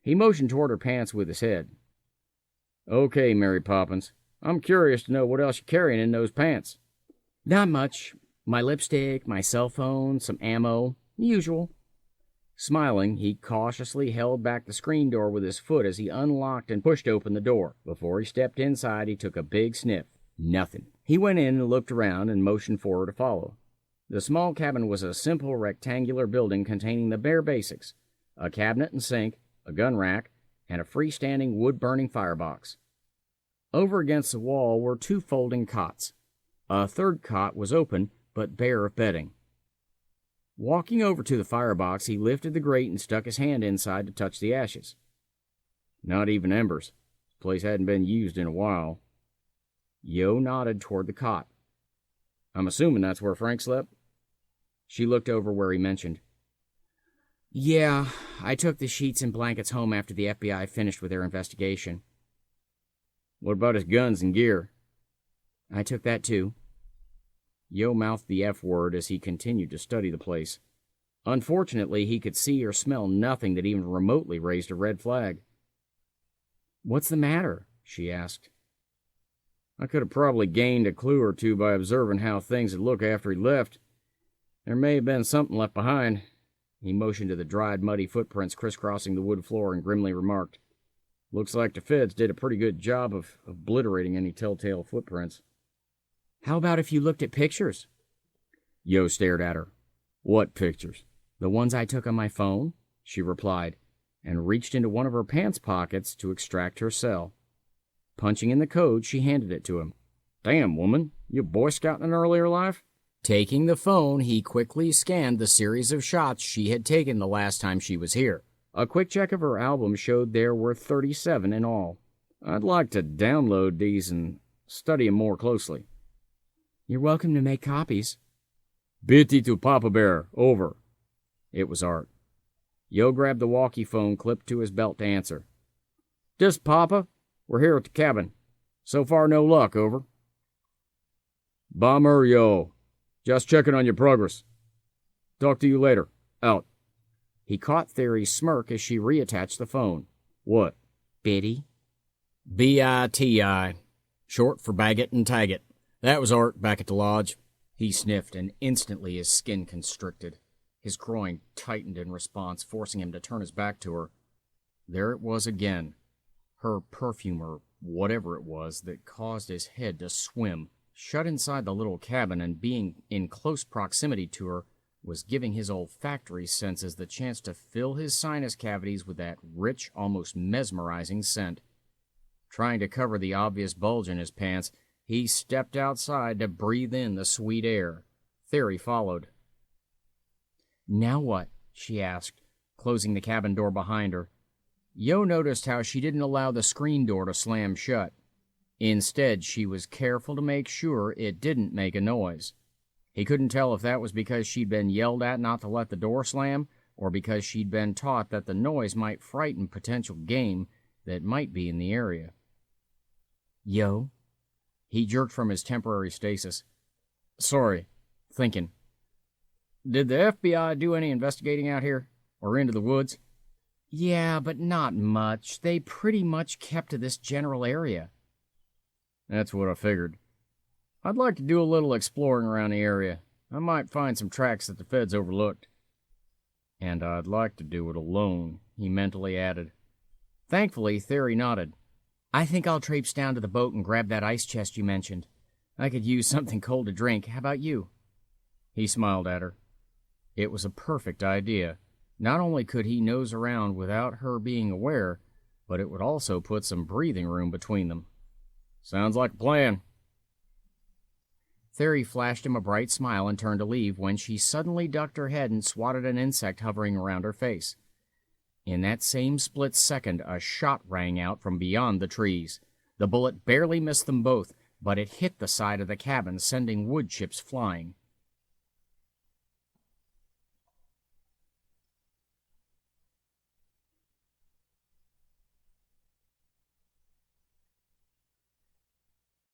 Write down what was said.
He motioned toward her pants with his head. "Okay, Mary Poppins. I'm curious to know what else you're carrying in those pants." "Not much. My lipstick, my cell phone, some ammo. The usual." Smiling, he cautiously held back the screen door with his foot as he unlocked and pushed open the door. Before he stepped inside, he took a big sniff. Nothing. He went in and looked around and motioned for her to follow. The small cabin was a simple rectangular building containing the bare basics: a cabinet and sink, a gun rack, and a freestanding wood-burning firebox. Over against the wall were 2 folding cots. A third cot was open, but bare of bedding. Walking over to the firebox, he lifted the grate and stuck his hand inside to touch the ashes. Not even embers. The place hadn't been used in a while. Yo nodded toward the cot. "I'm assuming that's where Frank slept?" She looked over where he mentioned. "Yeah, I took the sheets and blankets home after the FBI finished with their investigation." "What about his guns and gear?" "I took that too." Yo mouthed the F word as he continued to study the place. Unfortunately, he could see or smell nothing that even remotely raised a red flag. "What's the matter?" she asked. "I could have probably gained a clue or two by observing how things would look after he left. There may have been something left behind." He motioned to the dried, muddy footprints crisscrossing the wood floor and grimly remarked, "Looks like the feds did a pretty good job of obliterating any telltale footprints." "How about if you looked at pictures?" Yo stared at her. "What pictures?" "The ones I took on my phone," she replied, and reached into one of her pants pockets to extract her cell. Punching in the code, she handed it to him. "Damn, woman, you a Boy Scout in an earlier life?" Taking the phone, he quickly scanned the series of shots she had taken the last time she was here. A quick check of her album showed there were 37 in all. "I'd like to download these and study them more closely." "You're welcome to make copies." "Bitty to Papa Bear, over." It was Art. Yo grabbed the walkie phone clipped to his belt to answer. "This Papa? We're here at the cabin. So far, no luck, over." "Bomber, Yo. Just checking on your progress. Talk to you later. Out." He caught Theory's smirk as she reattached the phone. "What?" "Biddy." "B-I-T-I. Short for Baggett and Taggett. That was Art back at the lodge." He sniffed, and instantly his skin constricted. His groin tightened in response, forcing him to turn his back to her. There it was again. Her perfume, or whatever it was, that caused his head to swim. Shut inside the little cabin and being in close proximity to her was giving his olfactory senses the chance to fill his sinus cavities with that rich, almost mesmerizing scent. Trying to cover the obvious bulge in his pants, he stepped outside to breathe in the sweet air. Theory followed. "Now what?" she asked, closing the cabin door behind her. Yo noticed how she didn't allow the screen door to slam shut. Instead, she was careful to make sure it didn't make a noise. He couldn't tell if that was because she'd been yelled at not to let the door slam, or because she'd been taught that the noise might frighten potential game that might be in the area. "Yo?" He jerked from his temporary stasis. "Sorry. Thinking. Did the FBI do any investigating out here? Or into the woods?" "Yeah, but not much. They pretty much kept to this general area." "That's what I figured. I'd like to do a little exploring around the area. I might find some tracks that the feds overlooked." "And I'd like to do it alone," he mentally added. Thankfully, Theory nodded. "I think I'll traipse down to the boat and grab that ice chest you mentioned. I could use something cold to drink. How about you?" He smiled at her. It was a perfect idea. Not only could he nose around without her being aware, but it would also put some breathing room between them. "Sounds like a plan." Theory flashed him a bright smile and turned to leave when she suddenly ducked her head and swatted an insect hovering around her face. In that same split second, a shot rang out from beyond the trees. The bullet barely missed them both, but it hit the side of the cabin, sending wood chips flying.